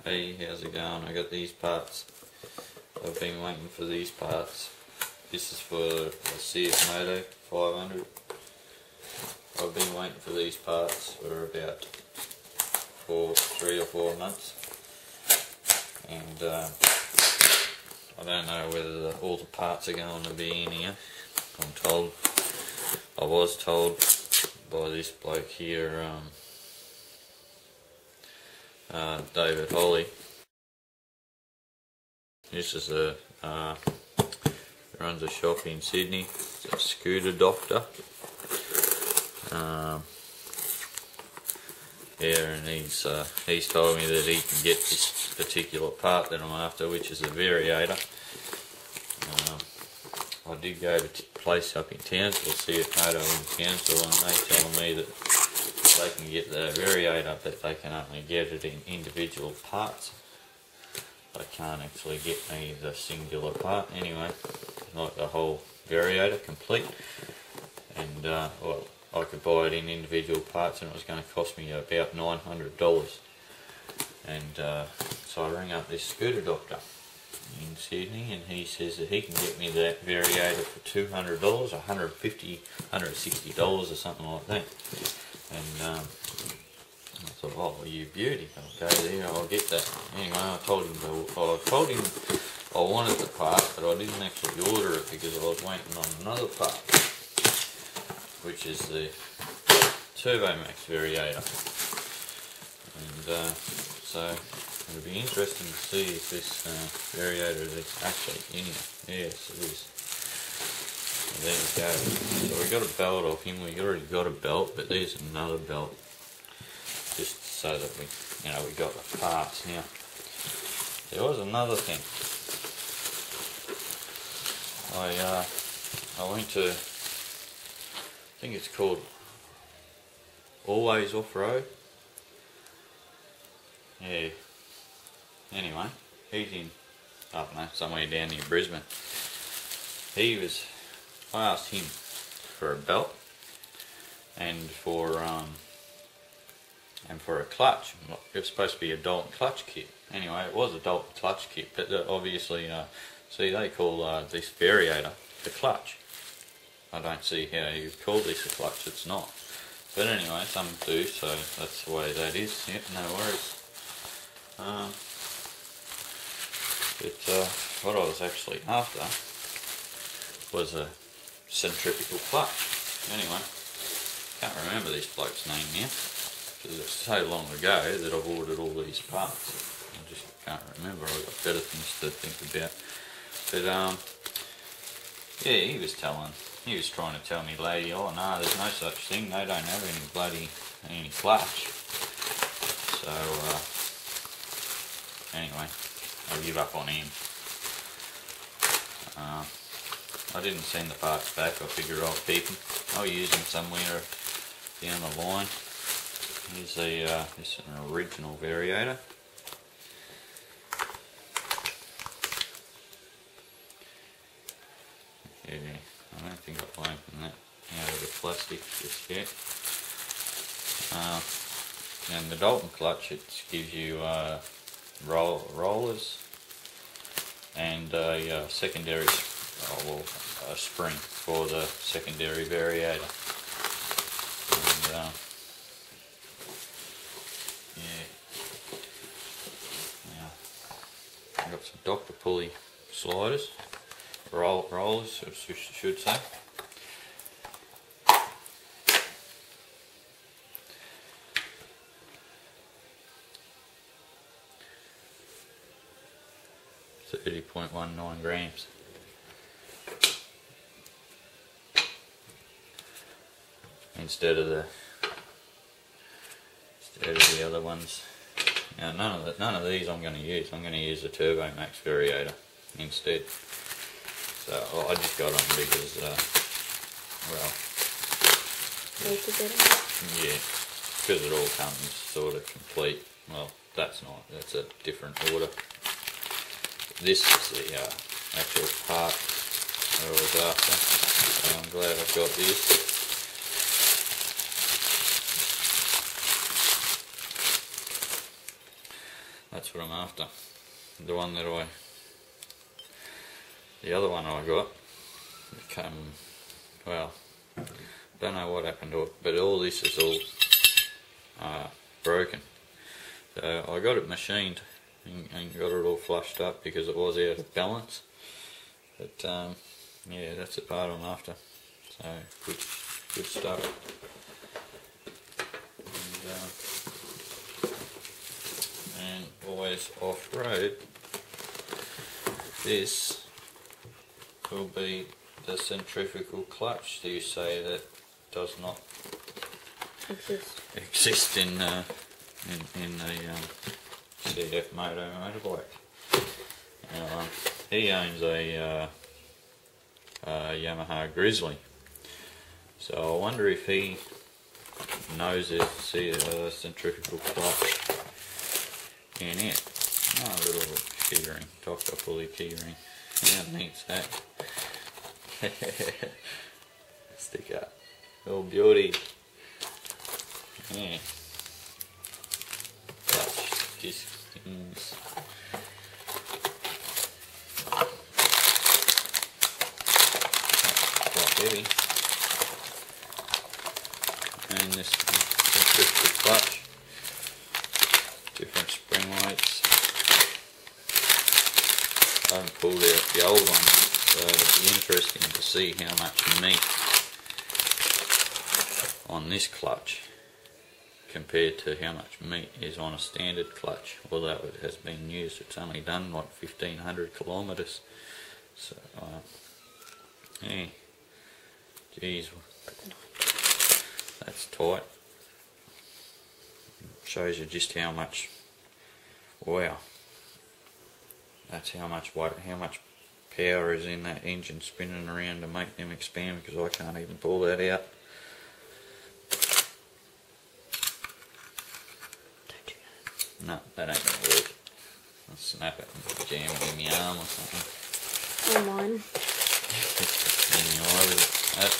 Hey, how's it going? I got these parts. I've been waiting for these parts. This is for the CF Moto 500. I've been waiting for these parts for about 3 or 4 months, and I don't know whether all the parts are going to be in here. I was told by this bloke here, David Pulley. This is runs a shop in Sydney. It's a scooter doctor. Yeah, and he's told me that he can get this particular part that I'm after, which is a variator. I did go to a place up in Townsville, CF Moto in Townsville, and they telling me that they can get the variator, but they can only get it in individual parts. They can't actually get me the singular part anyway, like the whole variator complete. And well, I could buy it in individual parts, and it was going to cost me about $900. And so I rang up this scooter doctor in Sydney, and he says that he can get me that variator for $200, $150, $160 or something like that. And I thought, oh, well, you beauty, I'll go there, I'll get that. Anyway, I told him I wanted the part, but I didn't actually order it because I was waiting on another part, which is the TurboMax variator. And so it'll be interesting to see if this variator is actually in here. Yes, it is. And there we go. So we got a belt off him. We already got a belt, but there's another belt, just so that we got the parts. Now, there was another thing. I went to, I think it's called Always Off-Road. Yeah. Anyway, he's in, I don't know, somewhere down near Brisbane. I asked him for a belt and for a clutch. It was supposed to be a Dalton clutch kit. Anyway, it was a Dalton clutch kit, but obviously, see, they call this variator the clutch. I don't see how you call this a clutch, it's not. But anyway, some do, so that's the way that is. Yep, no worries. But what I was actually after was a centrifugal clutch. Anyway, can't remember this bloke's name now, because it's so long ago that I've ordered all these parts. I just can't remember. I've got better things to think about. But yeah, he was trying to tell me, lady, oh no, there's no such thing. They don't have any clutch. So anyway, I give up on him. I didn't send the parts back. I figured I'll keep them. I'll use them somewhere down the line. Here's this is an original variator. Yeah, I don't think I'll open that out of the plastic just yet. And the Dalton clutch, it gives you rollers and a secondary, a spring for the secondary variator. And yeah, now I've got some Dr. Pulley sliders, rollers, I should say. .19 grams. Instead of the other ones. Now none of these I'm going to use. I'm going to use the TurboMax variator instead. So I just got them because well, yeah, because it all comes sort of complete. Well, that's a different order. This is the actual part that I was after, so I'm glad I've got this. That's that's what I'm after. The one that the other one I got, well, don't know what happened to it, but all this is all broken. So I got it machined and got it all flushed up because it was out of balance. But yeah, that's the part I'm after. So good stuff. And always off-road, this will be the centrifugal clutch that you say that does not exist in the CF Moto motorbike. He owns a Yamaha Grizzly, so I wonder if he knows there's a centrifugal clutch in it. Oh, a little keyring, Dr. Pulley keyring. How neat's that? Stick up. Oh, beauty. Yeah. Clutch disc things. Quite heavy. And this centrifugal clutch. Different spring weights. I haven't pulled out the old one, so it'll be interesting to see how much meat on this clutch compared to how much meat is on a standard clutch. Although it has been used, it's only done like 1500 kilometres. So yeah, geez, that's tight. Shows you just how much, wow, that's how much weight, how much power is in that engine spinning around to make them expand, because I can't even pull that out. No, that ain't gonna work. I'll snap it and jam it in my arm or something. Or mine. Anyway,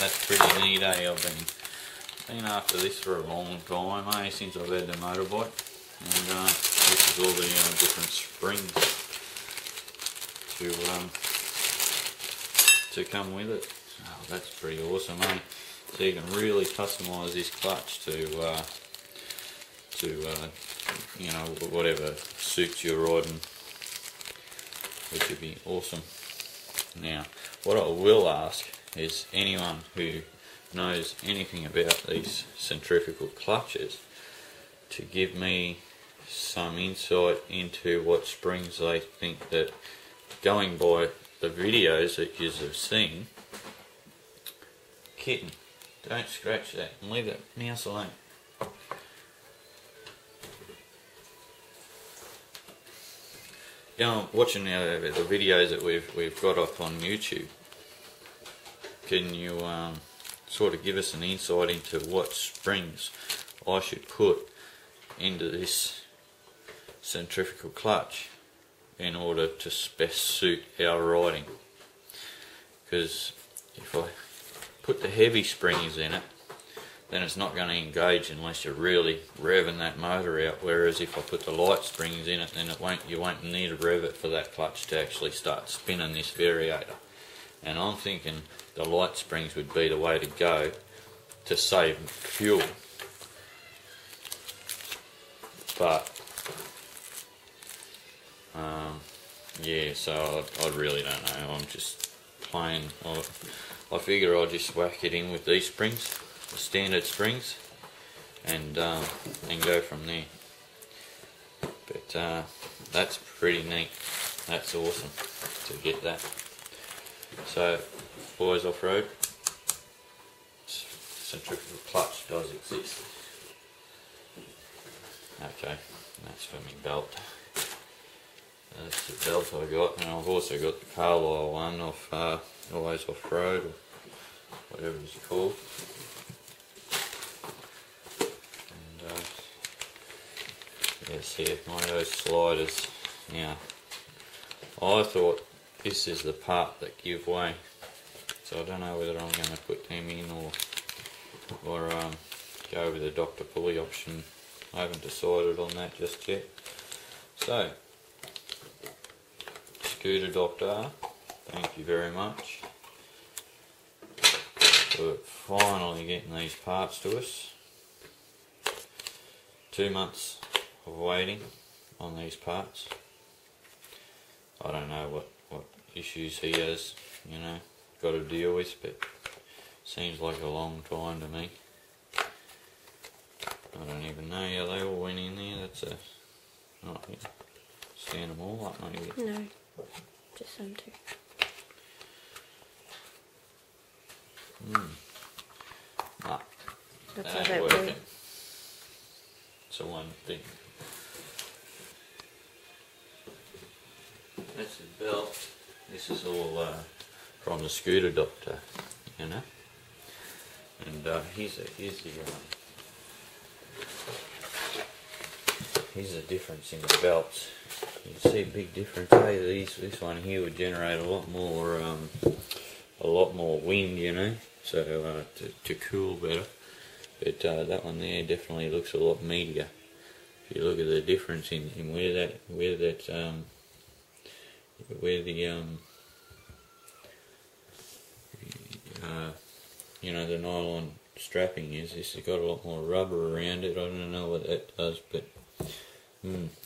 that's pretty neat, eh? I've been after this for a long time, eh? Since I've had the motorbike. And this is all the different springs to come with it. Oh, that's pretty awesome, eh? So you can really customise this clutch to you know, whatever suits your riding, which would be awesome. Now, what I will ask is anyone who knows anything about these centrifugal clutches to give me some insight into what springs they think that, going by the videos that you have seen. Kitten, don't scratch that and leave that mouse alone. Watching the videos that we've got up on YouTube, can you sort of give us an insight into what springs I should put into this centrifugal clutch in order to best suit our riding? Because if I put the heavy springs in it, then it's not going to engage unless you're really revving that motor out. Whereas if I put the light springs in it, then you won't need to rev it for that clutch to actually start spinning this variator. And I'm thinking the light springs would be the way to go to save fuel. But yeah, so I really don't know. I'm just playing. I figure I'll just whack it in with these springs, the standard springs, and go from there. But that's pretty neat. That's awesome to get that. So, boys off-road, centrifugal clutch does exist. Okay, that's for my belt. That's the belt I got, and I've also got the Carlisle one off Always Off-Road, or whatever it's called. And yes, here, Moto Sliders. Now, I thought this is the part that give way, so I don't know whether I'm going to put them in or go with the Dr. Pulley option. I haven't decided on that just yet. So, Scooter Doctor, thank you very much for finally getting these parts to us. 2 months of waiting on these parts. I don't know what issues he has, you know, got to deal with, but seems like a long time to me. I don't even know how they all went in there. That's a... Oh, yeah. Stand them all up, maybe. No, just some two. Nah, That's that how ain't that working. works. It's a one thing. That's his belt. This is all from the Scooter Doctor, you know. And here's the difference in the belts. You can see a big difference. Hey, this one here would generate a lot more wind, you know, so to cool better. But that one there definitely looks a lot meatier. If you look at the difference in where you know, the nylon strapping is, this has got a lot more rubber around it. I don't know what that does, but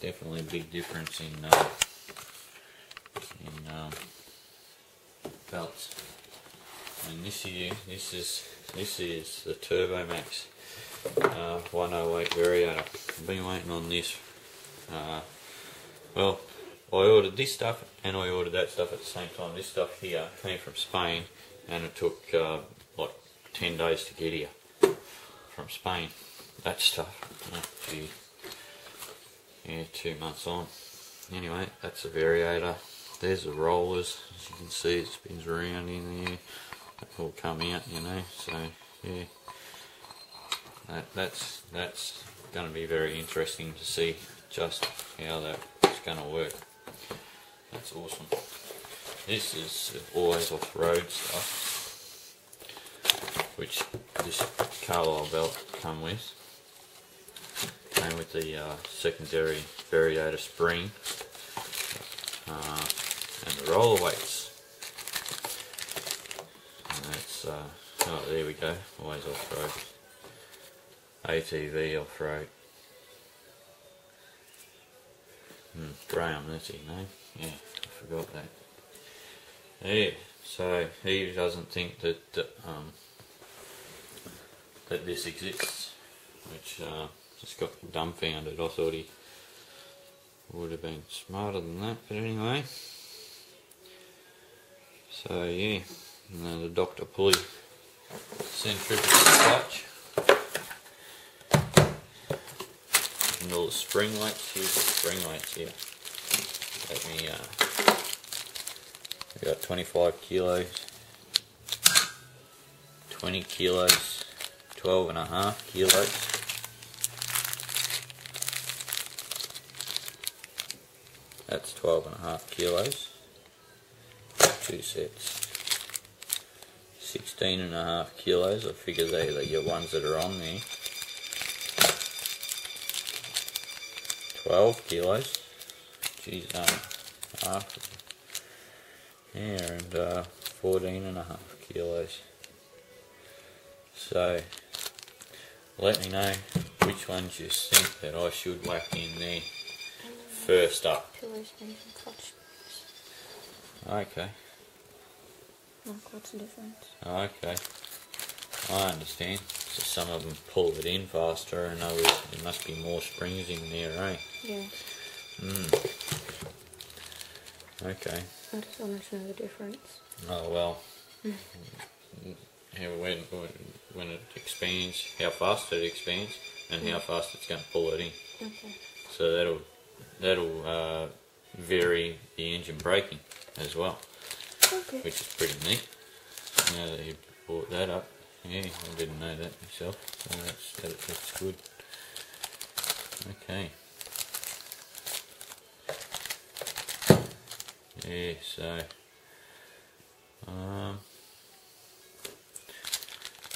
definitely a big difference in belts. And this is the TurboMax 108 Variator. I've been waiting on this. Well, I ordered this stuff and I ordered that stuff at the same time. This stuff here came from Spain and it took like 10 days to get here from Spain. That stuff. Oh, gee. Yeah, 2 months on. Anyway, that's the Variator. There's the rollers. As you can see, it spins around in there. That will come out, you know. So yeah, that's going to be very interesting to see just how that's going to work. That's awesome. This is always off-road stuff, which this Carlisle belt came with. Came with the secondary Variator spring and the roller weights. And that's oh, there we go. Always off-road. ATV off-road. Graham, that's his name. Yeah, I forgot that. Yeah, so he doesn't think that that this exists, which just got dumbfounded. I thought he would have been smarter than that, but anyway. So yeah, and then the Dr. Pulley centrifugal clutch. And all the spring weights. Here's the spring weights here. Let me, we got 25 kilos, 20 kilos, 12.5 kilos. That's 12.5 kilos. 2 sets. 16.5 kilos. I figure they're your ones that are on there. 12 kilos. Geez, half. Yeah, and 14.5 kilos. So, let me know which ones you think that I should whack in there first up. Pillars and clutch. Okay. Like, what's the difference? Okay. I understand. So some of them pull it in faster and others, there must be more springs in there, eh? Yeah. Okay. I just wanted to know the difference. Oh well. When it expands, how fast it expands, and how fast it's going to pull it in. Okay. So that'll vary the engine braking as well. Okay. Which is pretty neat. Now that you brought that up, yeah, I didn't know that myself. So that's good. Okay. Yeah, so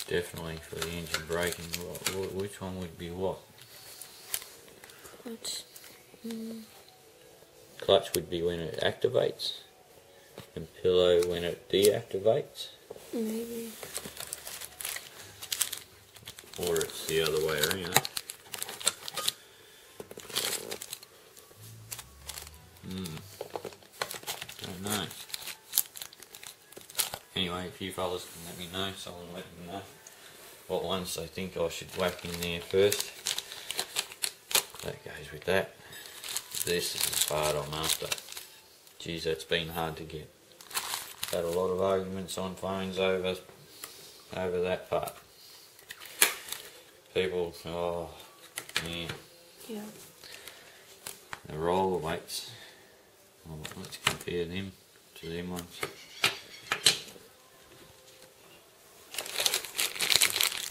definitely for the engine braking, which one would be what? Clutch. clutch would be when it activates, and pillow when it deactivates. Maybe. Or it's the other way around. Don't know. Anyway, if you fellas can let me know, someone let me know what ones they think I should whack in there first. That goes with that. This is the part I'm after. Geez, that's been hard to get. Had a lot of arguments on phones over that part. People, oh man. Yeah. The roller weights. Well, let's compare them to them ones.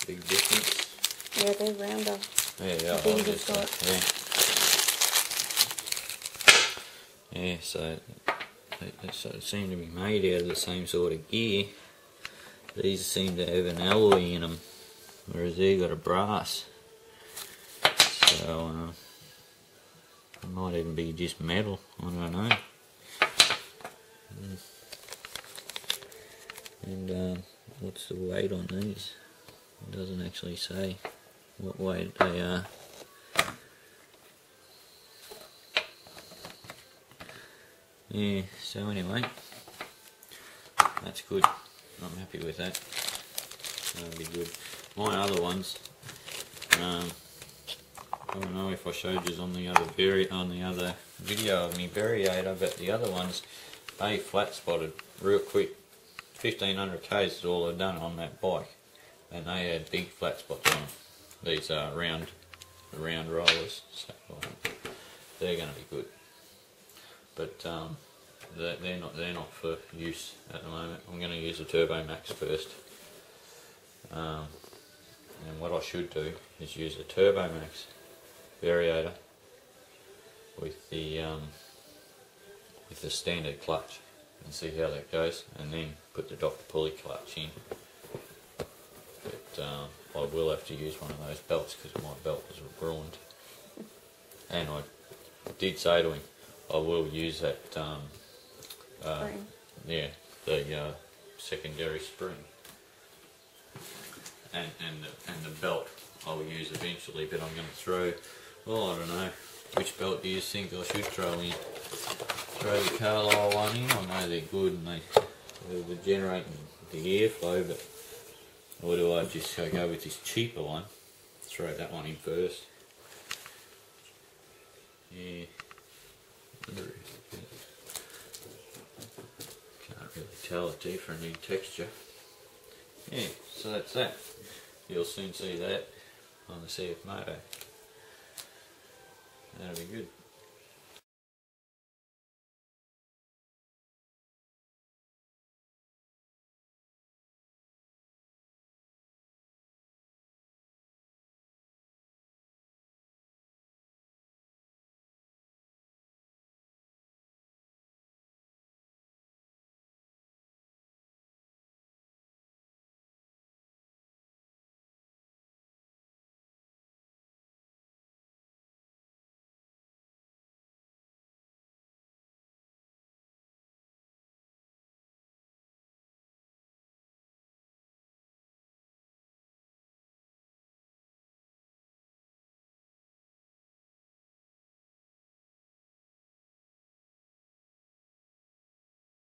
Big difference. Yeah, they're rounder. Yeah, I think it's got. Yeah, so they sort of seem to be made out of the same sort of gear. These seem to have an alloy in them, whereas they've got a brass. So it might even be just metal, I don't know. And what's the weight on these? It doesn't actually say what weight they are. Yeah, so anyway, that's good. I'm happy with that. That'll be good. My other ones, I don't know if I showed you on the other video of me variator, but the other ones, they flat spotted real quick. 1500 k's is all I've done on that bike, and they had big flat spots on them. These are round rollers, so they're going to be good. But they're not for use at the moment. I'm going to use the TurboMax first, and what I should do is use the TurboMax variator with the standard clutch and see how that goes, and then put the DR Pulley clutch in. But I will have to use one of those belts because my belt was ruined, and I did say to him I will use that yeah, the secondary spring, and the belt I will use eventually, but I'm going to throw, well, I don't know, which belt do you think I should throw in? Throw the Carlisle one in? I know they're good and they're generating the airflow, but or do I just go with this cheaper one, throw that one in first? Yeah. Can't really tell a difference in texture. Yeah, so that's that. You'll soon see that on the CF Moto. That'll be good.